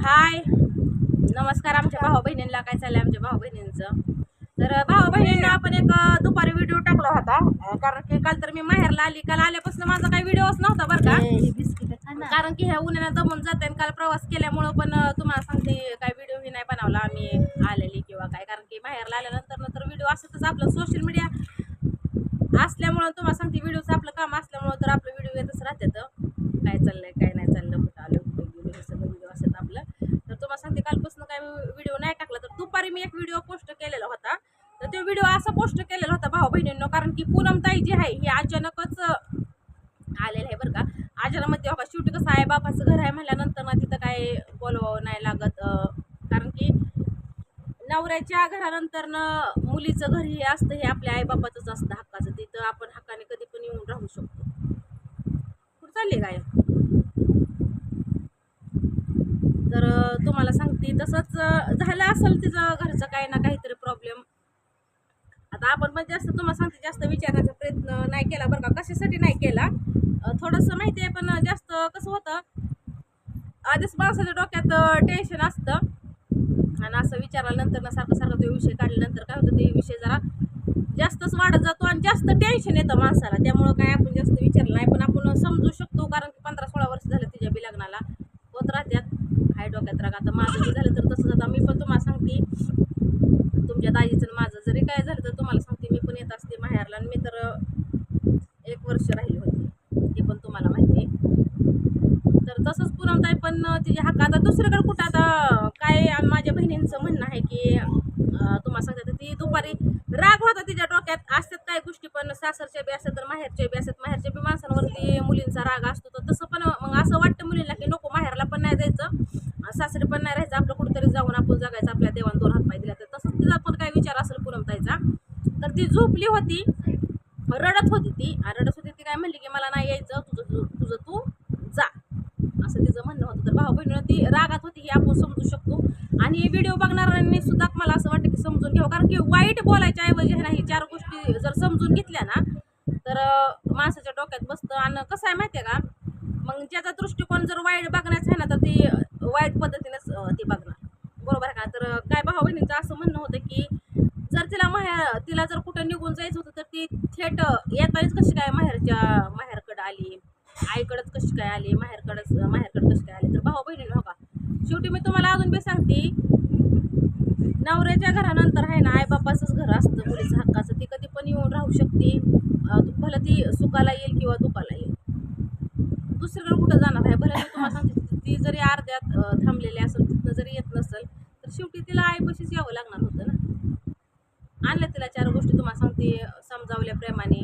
हाय नमस्कार आमच्या भाऊ बहिणींना. काय चाललंय आमच्या भाऊ बहिणींचं? तर भाऊ बहिणींना आपण एक दुपारी व्हिडिओ टाकला होता, कारण की काल तर मी माहेरला आली. काल आल्यापासून माझा काही व्हिडिओच नव्हता बरं का, कारण की ह्या उन्हाळ्यात दमून जाते आणि काल प्रवास केल्यामुळं पण तुम्हाला सांगते काय व्हिडिओही नाही बनवला आम्ही आलेली किंवा काय, कारण की माहेरला आल्यानंतर नंतर व्हिडिओ असतच. आपलं सोशल मीडिया असल्यामुळं तुम्हाला सांगते व्हिडिओचं आपलं काम असल्यामुळं तर आपलं व्हिडिओ येतच राहतात. काय चाललंय काय नाही चाललं, कुठं आलं कुठं गेलो, हे सगळं व्हिडिओ असतात आपलं. तर तुम्हाला सांगते कालपासून काय व्हिडिओ नाही टाकला. तर दुपारी मी एक व्हिडिओ पोस्ट केलेला होता. तर तो व्हिडिओ असा पोस्ट केलेला होता भाऊ बहिणींनो, कारण की पूनमताई जी आहे ही अचानकच आलेलं आहे बरं का. अचानकमध्ये बघा, शेवटी कसं आहे बापाचं घर आहे म्हणल्यानंतर ना तिथं काय बोलवावं नाही लागत, कारण की नवऱ्याच्या घरानंतर मुलीचं घर हे असतं, हे आपल्या आईबापाचंच असतं हक्काचं. तिथं आपण हक्काने कधी पण येऊन राहू शकतो. कुठं चालले काय? तर तुम्हाला सांगते तसंच झालं असेल तिचं घरचं काही ना काहीतरी प्रॉब्लेम. आता आपण पण जास्त तुम्हाला सांगते जास्त विचारण्याचा प्रयत्न नाही केला बरं का. कशासाठी नाही केला थोडंसं माहिती आहे, पण जास्त कसं होतं आधीच माणसाच्या डोक्यात टेन्शन असतं आणि असं विचारल्यानंतर ना सारखं सारखं तो विषय काढल्यानंतर काय होतं, ते विषय जरा जास्तच वाढत जातो आणि जास्त टेन्शन येतं माणसाला. त्यामुळं काय आपण जास्त विचारलं नाही, पण आपण समजू शकतो, कारण की 15-16 वर्ष झालं तिच्या बी लग्नाला होत राहत्यात. हाय डोक्यात राग. आता माझं बी झालं तर तसंच. आता मी पण तुम्हाला सांगते तुमच्या दाजीचं माझं जरी काय झालं तर तुम्हाला सांगते मी पण येत असते माहेरला. आणि मी तर 1 वर्ष राहिली होती, हे पण तुम्हाला माहिती आहे. तर तसंच पूनमताई पण तिच्या हक्क. आता दुसरीकडे कुठं आता काय माझ्या बहिणींचं म्हणणं आहे की तुम्हाला सांगते ती दुपारी राग होता तिच्या डोक्यात. असतात काही गोष्टी, पण सासरच्या बी असतात तर माहेरच्या बी असतात. माहेरच्या बी माणसांवरती मुलींचा राग असतो. तर तसं पण मग असं वाटतं मुलींना की नको माहेरला पण नाही जायचं, सासरी पण नाही राहायचं, आपलं कुठेतरी जाऊन आपण जगायचं, आपल्या देवान 2 हात पाय दिला. तर तसंच तिचा पण काय विचार असेल पूनमताईचा. तर ती झोपली होती, रडत होती ती काय म्हणली की मला नाही यायचं, तुझं तू जा, असं तिचं म्हणणं होतं. तर भाऊ बहिणीनं ती रागात होती हे आपण समजू शकतो. आणि व्हिडिओ बघणाऱ्यांनी सुद्धा मला असं वाटतं की समजून घ्यावं, कारण की वाईट बोलायच्या ऐवजी नाही 4 गोष्टी जर समजून घेतल्या ना तर माणसाच्या डोक्यात बसतं. आणि कसं आहे माहिती आहे का, मग ज्याचा दृष्टिकोन जर वाईट बघण्याचा आहे ना तर ती वाईट पद्धतीनेच ती बघणार, बरोबर आहे का. तर काय भाऊ बहिणींचं असं म्हणणं होतं की जर तिला जर कुठं निघून जायचं होतं तर ती थेट येतानीच कशी काय माहेरकडं आली, आईकडंच कशी काय आली, माहेरकडं कशी काय आली. तर भाऊ बहिणीनं हो का, शेवटी मी तुम्हाला अजून बी सांगते, नवऱ्याच्या घरानंतर आहे ना आईबापाचंच घर असतं मुलीचं हक्काचं. ती कधी पण येऊन राहू शकते, भलं ती सुखाला येईल किंवा दुखाला येईल, दुसरीकडे कुठं जाणार आहे. भलं मी तुम्हाला सांगते ती जरी अर्ध्यात थांबलेली असेल, तिथनं जरी येत नसेल तर शेवटी तिला आईपाशीच यावं लागणार होतं ना. आणलं तिला 4 गोष्टी तुम्हाला सांगते समजावल्या प्रेमाने.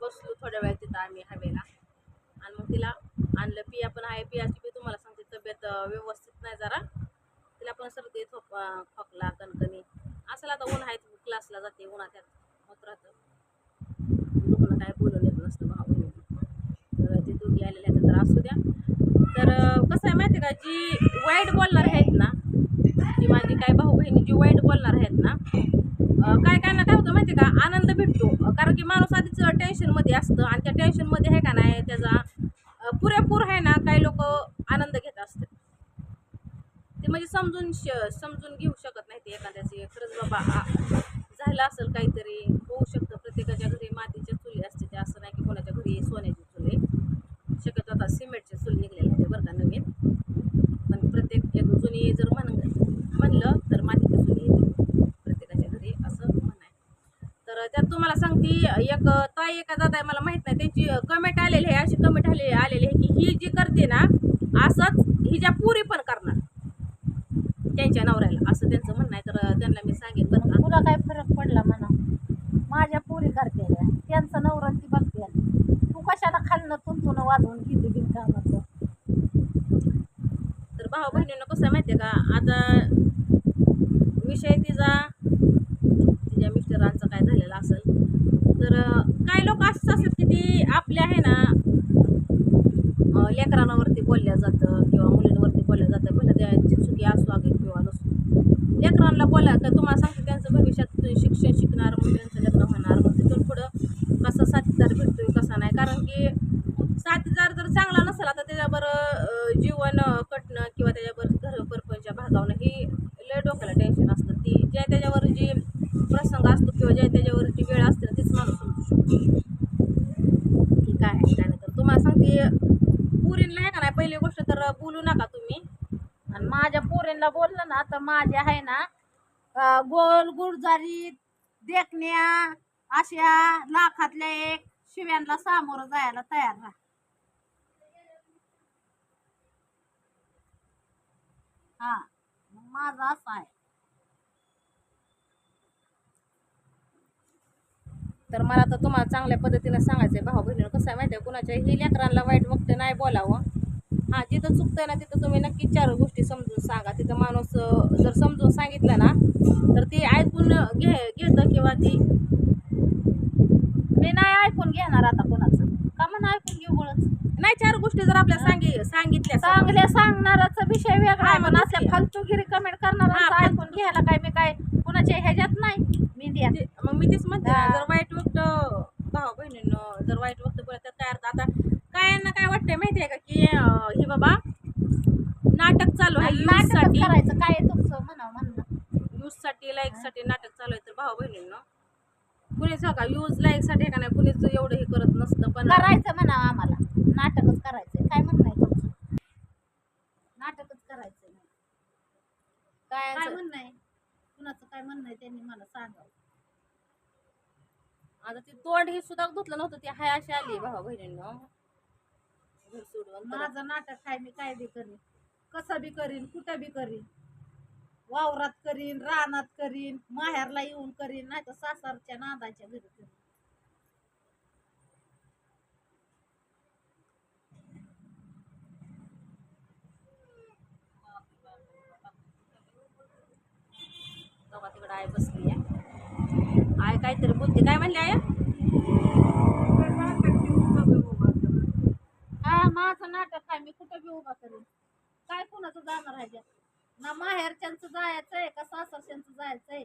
बसलो थोड्या वेळ तिथं आम्ही हवेला आणि मग तिला आणलं. पिया पण आहे, पियाची बी तुम्हाला सांगते तब्येत व्यवस्थित नाही जरा. तिला पण सर्दी खोकला कणकणी असं. आता ऊन आहे, क्लासला जाते उन्हात होत राहतं, दुखणं काय बोलून येत नसतं भाऊ बहिणी. तर ते दोघी आलेले आहेत तर असू द्या. तर कसं आहे माहिती का, जी वाईट बोलणार आहेत ना, जी माझी काय भाऊ बहिणी जी वाईट बोलणार आहेत ना, काय काय ना काय होतं माहिती का, आनंद भेटतो. कारण की माणूस आधीच टेन्शनमध्ये असतं आणि त्या टेन्शनमध्ये आहे का नाही त्याचा पुरेपूर आहे ना काही लोक आनंद घेत असतात. ते म्हणजे समजून घेऊ शकत नाही ते एखाद्याचे. खरंच बाबा झालं असेल काहीतरी, होऊ शकतं. प्रत्येकाच्या घरी मातीच्या चुली असते, ते असं नाही की कोणाच्या घरी सोन्याची चुली. शक्यतो आता सिमेंटची चूल निघलेली आहे बरं का नवीन, पण प्रत्येक एक जुनी जर म्हणलं तर मातीची चुली येते प्रत्येकाच्या घरी, असं म्हणाय. तर त्यात तुम्हाला सांगते एक ताई एका दादा मला माहित नाही, त्यांची कमेंट आलेली आहे, अशी कमेंट आलेली आहे की ही जी करते ना असंच हिच्या पुरी पण करणार त्यांच्या नवऱ्याला, असं त्यांचं म्हणणं आहे. तर त्यांना मी सांगेन बरं का, तुला काय फरक पडला म्हणा, माझ्या पोरी करते त्यांचं नवरा ती बघते, तू कशाला खाल्लं तुंतून वाजवून घेते बिनकामाचं. तर भाऊ बहिणीनं कसं आहे माहिती आहे का, आता विषय तिच्या मिस्टरांचं काय झालेलं असेल. तर काही लोक असंच असतात की ती आपल्या आहे ना लेकरांवरती बोलल्या जातं किंवा मुलींवरती बोलल्या जातं, भलं त्यांची चुकी असू अगेल किंवा नसू. लेकरांना बोला तर तुम्हाला सांगते त्यांचं भविष्यात शिक्षण शिकणार, मग त्यांचं लग्न होणार, मग तिथून पुढं कसा साथीदार भेटतोय कसा नाही. कारण की साथीदार जर चांगला नसेल आता त्याच्याबरोबर जीवन कटणं किंवा त्याच्याबरोबर घर किंवा ज्या त्याच्यावरती वेळ असते ना तीच माणूस समजू शकतो की काय आहे काय नाही. तर तुम्हाला सांगते पुरीला आहे का नाही, पहिली गोष्ट तर बोलू नका तुम्ही. आणि माझ्या पोरींना बोललं ना तर माझ्या आहे ना गोल गुळजारी देखण्या अशा लाखातल्या एक शिव्यांना सामोरं जायला तयार राहा. हा मग माझं असं आहे. तर मला तर तुम्हाला चांगल्या पद्धतीने सांगायचं आहे भाऊ बहिणीनं, कसं आहे माहिती आहे, कुणाच्या ही लेकरांना वाईट वक्त नाही बोलावं. हां, जिथं चुकतंय ना तिथं तुम्ही नक्कीच 4 गोष्टी समजून सांगा. तिथं माणूस जर समजून सांगितलं ना तर ते ऐकून घेतं किंवा ती मी नाही ऐकून घेणार आता कोणाचं. का म्हणून ऐकून घेऊ बळच. नाही 4 गोष्टी जर आपल्या सांगितल्या समोर. चांगल्या सांगणाराचा विषय वेगळा आहे, हा, पण मग असल्या तेच की. फालतूगिरी कमेंट करणारांचं हा, ऐकून घ्यायला काय मी काय कुणाच्या ह्याच्यात नाही मी द्या. मग मी तेच म्हणते ना, हा. जर वाईट वक्त भाऊ बहिणींनो जर वाईट वक्त बोलत तर काय अर्थ. आता कायांना काय वाटतंय माहिती आहे का की हे बाबा नाटक चालू आहे नाटकच साठी, करायचं काय आहे तुमचं म्हणावं म्हणणं. यूज साठी लाईक साठी नाटक चालू आहे. तर भाऊ बहिणींनो कुणीच हो का यूज लाईक साठी का नाही कुणीच एवढं हे करत नसतं, पण करायचं म्हणावं आम्हाला, नाटकच करायचंय. काय म्हणणं आहे तुमचं? नाटकच करायचंय. काय काय म्हणणं आहे कुणाचं, काय म्हणणं आहे त्यांनी मला सांगावं. आता ती तोंड ही सुद्धा धुतलं नव्हतं, ती हाय अशी आली भाऊ बहिणींनो घर सोडून. तर माझं नाटक आहे, मी काय बी करीन, कसं बी करीन, कुठं बी करीन, वावरात करीन, रानात करीन, माहेरला येऊन करीन, नाही तर सासरच्या नादाच्या घरी करीन. तेव्हा तिकडे आई बसली आहे. आय काहीतरी बोलते, काय म्हणली आय? हा माझं नाटक आहे, मी कुठं बी उभा करीन. काय कुणाचं जाणार आहे ज्या? ना माहेरच्यांचं जायचंय का सासरच्यांचं जायचंय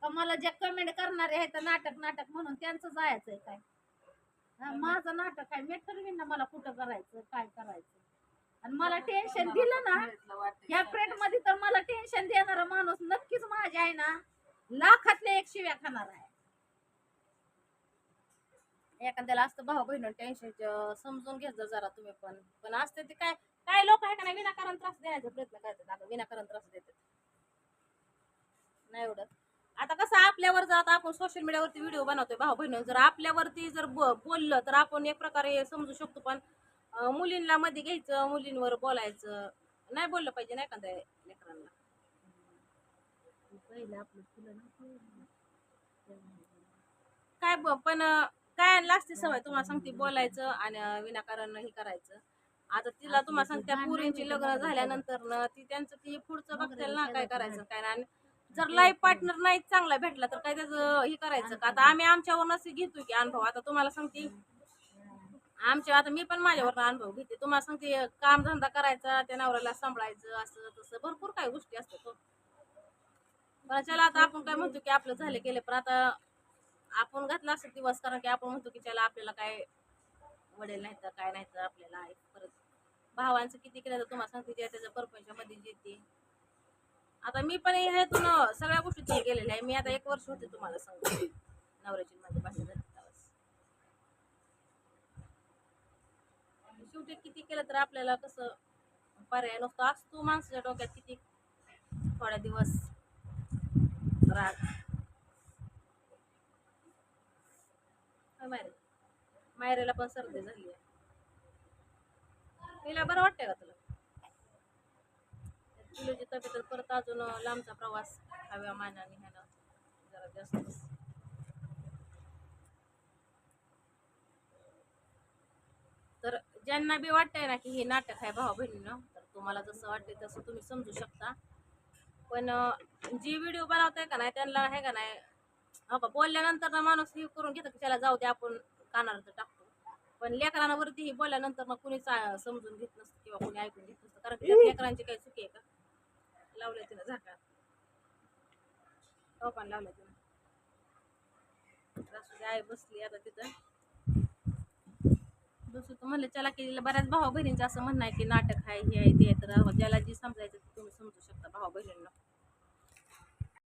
का मला जे कमेंट करणारे आहेत नाटक नाटक म्हणून त्यांचं जायचंय काय? हा, माझं नाटक आहे, मी ठरवीन ना मला कुठं करायचं काय करायचं. आणि मला टेन्शन दिलं ना ह्या प्रेट मध्ये तर मला टेन्शन देणारा माणूस नक्कीच माझ्या आहे ना लाखातल्या एक शिव्या खाणार आहे. एखाद्याला असतं भाऊ बहिण टेन्शन समजून घ्यायचं जरा तुम्ही पण. पण असते ते काय काय लोक आहे का नाही विनाकारण त्रास देण्याचा प्रयत्न करतात. आता विनाकारण त्रास देतात नाही एवढं. आता कसं आपल्यावर जर आता आपण सोशल मीडियावरती व्हिडिओ बनवतोय भाऊ बहिण, जर आपल्यावरती जर बोललं तर आपण एक प्रकारे समजू शकतो, पण मुलींना मध्ये घ्यायचं, मुलींवर बोलायचं नाही, बोललं पाहिजे नाही एखाद्या लेकरांना. पहिलं आपलं तुला नको काय पण काय असते सवय तुम्हाला सांगते बोलायचं आणि विनाकारण हे करायचं. आता तिला तुम्हाला सांगते पुरींची लग्न झाल्यानंतर ना ती त्यांचं ती पुढचं बघतील ना काय करायचं काय नाही. आणि जर लाईफ पार्टनर नाही चांगला भेटला तर काय त्याचं हे करायचं का? आता आम्ही आमच्यावरूनच घेतो की अनुभव. आता तुम्हाला सांगते आमच्या, आता मी पण माझ्यावर अनुभव घेते. तुम्हाला सांगते काम धंदा करायचा, त्या नवऱ्याला सांभाळायचं, असं तसं भरपूर काही गोष्टी असतात. पण चला आता आपण काय म्हणतो की आपलं झाले गेले, पण आता आपण घातला असं दिवस, कारण की आपण म्हणतो की चला आपल्याला काय वडील नाही तर काय नाही तर आपल्याला आहे. परत भावांचं किती केलं तर तुम्हाला सांगते त्याच्या परपंचामध्ये येते. आता मी पण ह्यातून सगळ्या गोष्टीतून गेलेल्या आहे. मी आता 1 वर्ष होते तुम्हाला सांगते नवऱ्याची माझी भाषा झाली त्यावेळेस. शेवटी किती केलं तर आपल्याला कसं पर्याय नसतो. असतो माणसाच्या डोक्यात किती थोड्या दिवस राहत. मायरेला पण सर्दी झाली आहे. तिला बरं वाटतंय का तुला? तुझी तब्येत परत अजून लांबचा प्रवास हवामानाने ह्यानं जरा जास्त. तर ज्यांना बी वाटतंय ना की हे नाटक आहे भाऊ बहिणीनं, तर तुम्हाला जसं वाटतंय तसं तुम्ही समजू शकता. पण जी व्हिडिओ बनवताय का नाही त्यांना आहे का नाही हो का बोलल्यानंतर ना माणूस हे करून घेतं की त्याला जाऊ दे आपण कानावर टाकतो. पण लेकरांवरती ही बोलल्यानंतर मग कुणीच समजून घेत नसतं किंवा कोणी ऐकून घेत नसतं, कारण की लेकरांची काही चुकी आहे का? लावलंय तिला झाका तो पण लावलंय तिला. आई बसली आता तिथं बसू तर म्हणलं चला की बऱ्याच भाऊ बहिणींचं असं म्हणणं आहे की नाटक आहे हे आहे ते. तर ज्याला जी समजायचं ते तुम्ही समजू शकता भाऊ बहिणींना.